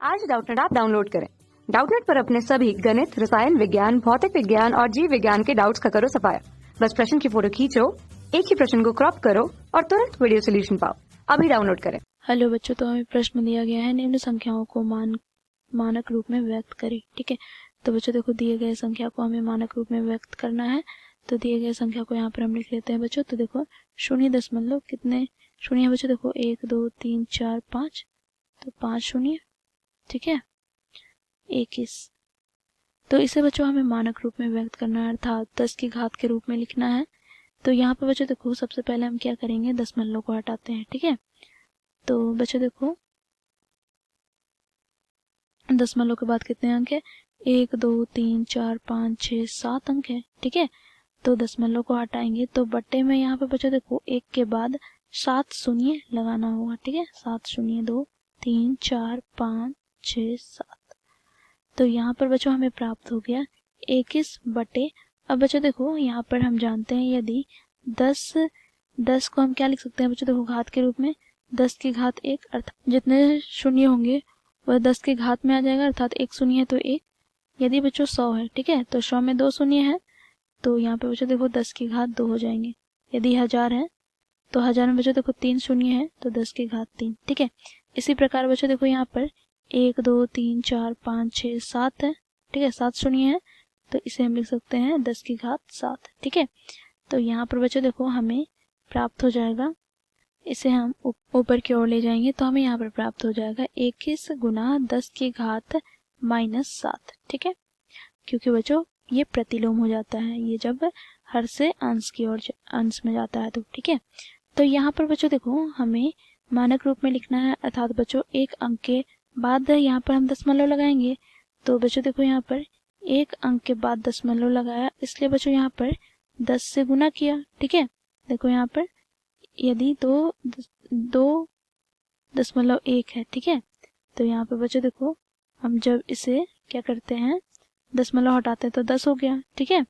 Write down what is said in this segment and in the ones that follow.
आज Doubtnut app download करें। Doubtnut पर अपने सभी गणित, रसायन विज्ञान, भौतिक विज्ञान और जीव विज्ञान के डाउट्स का करो सफाया। बस प्रश्न की फोटो खींचो, एक ही प्रश्न को क्रॉप करो और तुरंत वीडियो सोल्यूशन पाओ। अभी डाउनलोड करें। हेलो बच्चों, तो हमें प्रश्न दिया गया है निम्न संख्याओं को मानक रूप में व्यक्त करें। ठीक है, तो बच्चों देखो, दिए गए संख्या को हमें मानक रूप में व्यक्त करना है। तो दिए गए संख्या को यहाँ पर हम लिख लेते हैं बच्चों। तो देखो, शून्य दशमलव कितने शून्य है बच्चों? देखो 1 2 3 4 5, तो 5 शून्य। ठीक है, 21। तो इसे बच्चों हमें मानक रूप में व्यक्त करना है, अर्थात 10 की घात के रूप में लिखना है। तो यहाँ पर बच्चों देखो, सबसे पहले हम क्या करेंगे, दशमलव को हटाते हैं। ठीक है, तो बच्चों देखो, दशमलव के बाद कितने अंक है? 1 2 3 4 5 6 7 अंक है। ठीक है, तो दशमलव को हटाएंगे तो बट्टे में यहाँ पे बच्चों देखो 1 के बाद 7 शून्य लगाना होगा। ठीक है, 7 शून्य 2 3 4 5 6 7। तो यहाँ पर बच्चों हमें प्राप्त हो गया 21 बटे। अब बच्चों देखो, यहाँ पर हम जानते हैं यदि 10 को हम क्या लिख सकते हैं बच्चों? देखो, घात के रूप में 10 की घात 1, अर्थात जितने शून्य होंगे वह 10 की घात में आ जाएगा, अर्थात 1 शून्य है तो 1। यदि बच्चों 100 है, ठीक है, तो 100 में 2 शून्य है, तो यहाँ पे बच्चों देखो 10 की घात 2 हो जाएंगे। यदि 1000 है तो 1000 में बच्चों देखो 3 शून्य है, तो 10 की घात 3। ठीक है, इसी प्रकार बच्चों देखो, यहाँ पर 1 2 3 4 5 6 7 है। ठीक है, 7 शून्य है, तो इसे हम लिख सकते हैं 10 की घात 7। ठीक है, तो यहाँ पर बच्चों देखो हमें प्राप्त हो जाएगा, इसे हम ऊपर की ओर ले जाएंगे तो हमें यहाँ पर प्राप्त हो जाएगा 21 गुना 10 की घात -7। ठीक है, क्योंकि बच्चों ये प्रतिलोम हो जाता है, ये जब हर से अंश की ओर अंश में जाता है तो। ठीक है, तो यहाँ पर बच्चों देखो हमें मानक रूप में लिखना है, अर्थात बच्चों एक अंक के बाद यहाँ पर हम दशमलव लगाएंगे। तो बच्चों देखो, यहाँ पर एक अंक के बाद दशमलव लगाया, इसलिए बच्चों यहाँ पर 10 से गुना किया। ठीक है, देखो यहाँ पर यदि 2.1 है, ठीक है, तो यहाँ पे बच्चों देखो, हम जब इसे क्या करते हैं, दशमलव हटाते हैं तो 10 हो गया। ठीक है,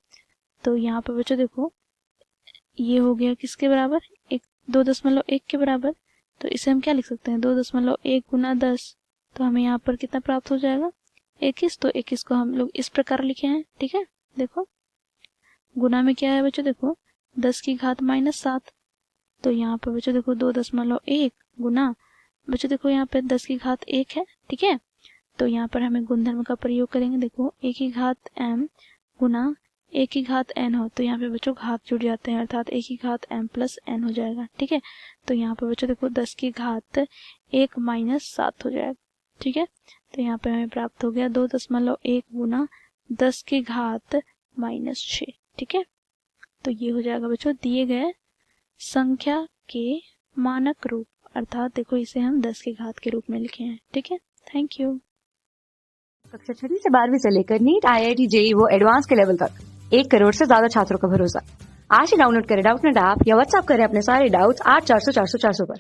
तो यहाँ पे बच्चों देखो, ये हो गया किसके बराबर? 2.1 के बराबर। तो इसे हम क्या लिख सकते हैं, 2.1 गुना 10, तो हमें यहाँ पर कितना प्राप्त हो जाएगा? 21। तो 21 को हम लोग इस प्रकार लिखे हैं। ठीक है, देखो गुना में क्या है बच्चों? देखो 10 की घात -7, तो यहाँ पर बच्चों देखो 2.1 गुना, बच्चों देखो यहाँ पे 10 की घात 1 है। ठीक है, तो यहाँ पर हमें गुणधर्म का प्रयोग करेंगे। देखो 1 की घात m गुना 1 की घात n हो, तो यहाँ पे बच्चों घात जुड़ जाते हैं, अर्थात 1 की घात m प्लस n हो जाएगा। ठीक है, तो यहाँ पर बच्चों देखो 10 की घात 1 -7 हो जाएगा। ठीक है, तो यहाँ पे हमें प्राप्त हो गया 2.1 गुना 10 की घात -6। ठीक है, तो ये हो जाएगा बच्चों दिए गए संख्या के मानक रूप, अर्थात देखो इसे हम 10 की घात के रूप में लिखे हैं। ठीक है, थैंक यू। कक्षा 6 से 12वीं से लेकर नीट, IIT, JEE वो एडवांस के लेवल तक 1 करोड़ से ज्यादा छात्रों का भरोसा। आज ही डाउनलोड करें डाउटनेट ऐप या व्हाट्सएप करें अपने सारे डाउट्स 8400 400 400 पर।